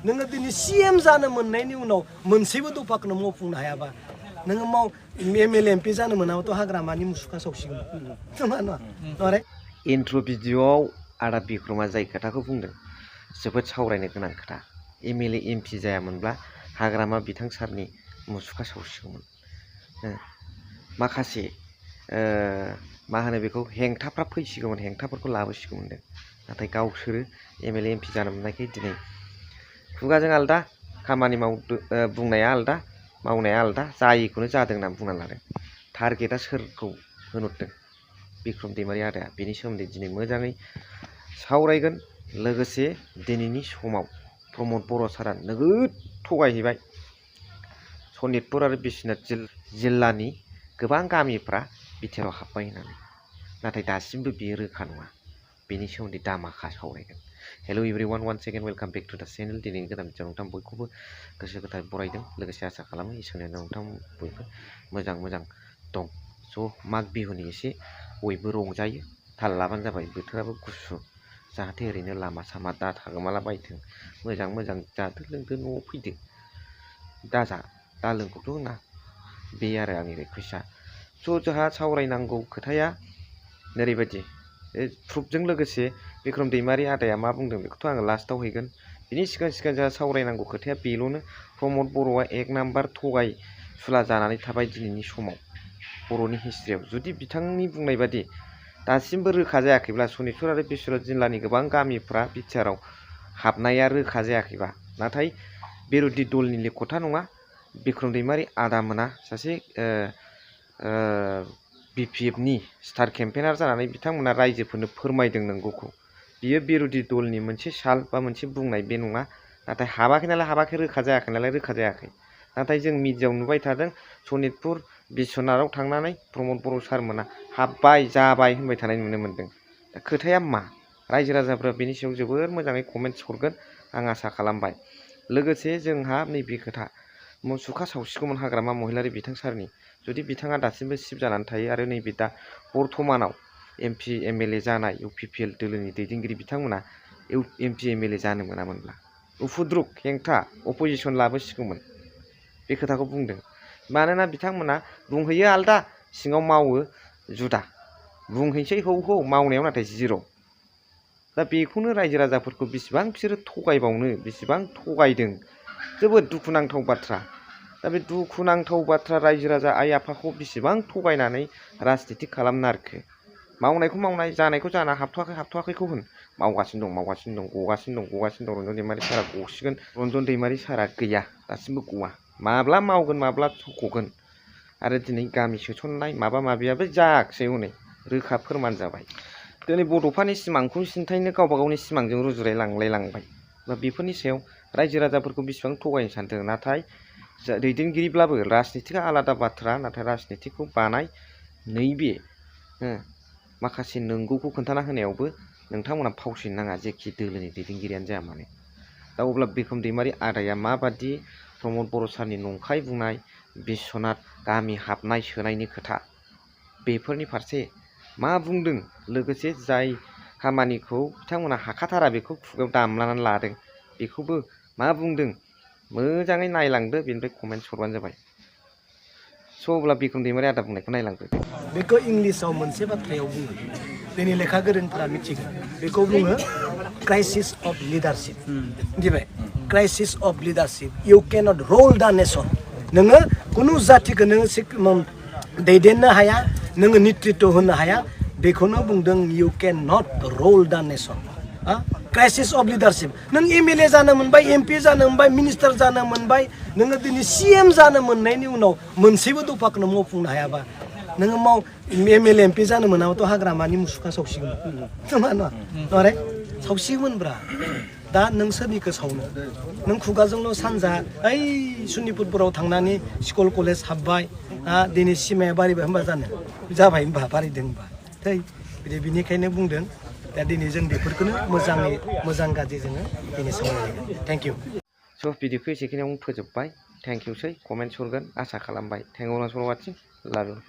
नोङो दिनै CM जानो मोननायनि उनाव मोनसेबो दफाखौनो मावफुंनो हायाबा नोङो MLA MP जानो मोनाबाथ' हाग्रामानि मुसुखा सावसिगोन नङा इन्ट्र' भिडिअ'आव आदा बिक्रमा जाय खोथाखौ बुंदों जोबोद सावरायनो गोनां खोथा MLA MP जायामोनब्ला हाग्रामा बिथां सारनि मुसुखा सावसिगौमोन माखासे मा होनो बेखौ हेंथाफ्रा फैसिगौमोन हेंथाफोरखौ लाबोसिगौमोन नाथाय गावसोरो MLA MP जानो मोननायखाय दिनै खुगाजों आलदा खामानि बुंनाया आलदा मावनाया आलदा जायिखौनो जादों होनना बुंना लादों टारगेटआ सोरखौ होनहरदों बिक्रम दैमारि आदाया बेनि सोमोन्दै दिनै मोजाङै सावरायगोन लोगोसे दिनैनि समाव प्रमद बर' सारा नोगोद थगायहैबाय सनितपुर आरो बिश्वनाथ जिल्लानि गोबां गामिफ्रा बिटिआरआव हाबबाय होननानै नाथाय दासिमबो बियो रोखा नङा बेनि सोमोन्दै दामाखा सावरायगोन hello' everyone one second welcome back to the channel दिनैनि गोदान भिडिअ नोंथां बयखौबो गोसो गोथारै बरायदों लोगोसे आसा खालामो इसोरनि नोंथां बयबो मोजां दं स' माग बिहुनि एसे बयबो रंजायो थाल लाबानो जाबाय बोथोराबो गुसु जाहाथे ओरैनो लामा सामा दा थागोमाला बायथों मोजां जादो लोंदो न'आव फैदो दा लोंखौथ' होना बे आरो आंनि रिकुवेस्टआ स' जोंहा सावरायनांगौ खोथाया ओरैबायदि प्रुफजों लोगोसे बिक्रम दैमारि आदाया मा बुंदों बेखौथ' आङो लास्टआव हैगोन बिनि सिगां जोंहा सावरायनांगौ खोथाया बेल'नो प्रमद बर'आ 1 नाम्बार थगायसुला जानानै थाबाय दिनैनि समाव बर'नि हिस्ट्रियाव जुदि बिथांनि बुंनाय बादि दासिमबो रोखा जायाखैब्ला सनितपुर आरो बिश्वनाथ जिल्लानि गोबां गामिफ्रा बिटिआरआव हाबनाया रोखा जायाखैबा नाथाय बिरोधि दलनि खोथा नङा बिक्रम दैमारि आदामोना सासे BPFनि स्टार केम्पेनार जानानै बिथांमोना रायजोफोरनो फोरमायदों नंगौखौ बियो बिरोधि दलनि मोनसे साल बा मोनसे बुंनाय बे नङा नाथाय हाबाखै नालाय हाबाखै रोखा जायाखै नालाय रोखा जायाखै नाथाय जों मिडियायाव नुबाय थादों सनितपुर बिश्वनाथआव थांनानै प्रमद बर' सारमोना हाबबाय जाबाय होनबाय थानाय नुनो मोनदों दा खोथाया मा रायजो राजाफ्रा बेनि सायाव जोबोर मोजाङै कमेन्ट्स हरगोन आं आसा खालामबाय लोगोसे जोंहा नैबे खोथा मुसुखा सावसिगौमोन हाग्रामा महिलारि बिथां सारनि जुदि बिथाङा दासिमबो सिफ जानानै थायो आरो नैबे दा बर्थमानाव MP MLA जानाय UPPL दोलोनि दैदेनगिरि बिथांमोना MP MLA जानो मोनामोनब्ला उफुद्रुक हेंथा अपोजिसन लाबोसिगौमोन बे खोथाखौ बुंदों मानोना बिथांमोना बुंहैयो आलदा सिङाव मावो जुदा बुंहैसै हौ मावनायाव नाथाय जिर' दा बेखौनो रायजो राजाफोरखौ बेसेबां बिसोरो थगायबावनो बेसेबां थगायदों जोबोद दुखुनांथाव बाथ्रा दा बे दुखुनांथाव बाथ्रा रायजो राजा आइ आफाखौ बेसेबां थगायनानै राजनिति खालामनो नारखो मावनायखौ मावनाय जानायखौ जाना हाबथ'वाखैखौ होन मावगासिनो दं गगासिनो दं रन्जन दैमारि सारा गसिगोन रन्जन दैमारि सारा गैया दासिमबो गवा माब्ला मावगोन माब्ला थख'गोन आरो दिनै गामि सोसननाय माबा माबियाबो जायाखिसै हनै रोखा फोरमान जाबाय दिनै बड'फानि सिमांखौ सिन्थायनो गावबा गावनि सिमांजों रुजुलाय लांबाय बा बेफोरनि सायाव रायजो राजाफोरखौ बेसेबां थगायनो सानदों नाथाय दैदेनगिरिब्लाबो राजनितिआ आलादा बाथ्रा नाथाय राजनितिखौ बानाय नैबे माखासे नंगौखौ खोन्थाना होनायावबो नोंथांमोना फावसिनो नाङा जेखि दोलोनि दैदेनगिरियानो जाया मानो दा अब्ला बिक्रम दैमारि आदाया माबादि प्रमद बर' सारनि नंखाय बुंनाय बिश्वनाथ गामि हाबनाय सोनायनि खोथा बेफोरनि फारसे मा बुंदों लोगोसे जाय खामानिखौ बिथांमोना हाखाथारा बेखौ खुगायाव दामलानानै लादों बेखौबो मा बुंदों मोजाङै नायलांदो बेनिफ्राय कमेन्ट्स हरबानो जाबाय स' अब्ला बिक्रम दैमारि आदा बुंनायखौ नायलांदो बेखौ इंलिसाव मोनसे बाथ्रायाव बुङो दिनै लेखा गोरोंफोरा मिथिगोन बेखौ बुङो क्राइसिस अफ लिडारशिप मिथिबाय crisis of leadership you cannot rule the nation नोङो खुनु जाथिखौ नोङो दैदेननो हाया नोङो नेतृत्व होनो हाया बेखौनो बुंदों U kennel not rule the nation crisis of leadership नों MLA जानो मोनबाय MP जानो मोनबाय मिनिस्टार जानो मोनबाय नोङो दिनै CM जानो मोननायनि उनाव मोनसेबो दफाखौनो मावफुंनो हायाबा नोङो MLA MP जानो मोनाबाथ' हाग्रामानि मुसुखा सावसिगोन नङा सावसिगोनब्रा दा नों सोरनिखौ सावनो नों खुगाजोंल' सानजा ओइ सनितपुरफोराव थांनानै स्कुल कलेज हाबबाय दिनै सिमाया बारिबाय होनबा जाबाय होनबा बारिदों होनबा बिनिखायनो बुंदों दा दिनै जों बेफोरखौनो मोजां गाज्रि जोङो दिनै सावरायगोन थेंक इउ स' भिडिअखौ एसेखिनियावनो फोजोबबाय थेंक इउसै कमेन्ट्स हरगोन आसा खालामबाय थेंक इउ फर वाचिं लाभ इउ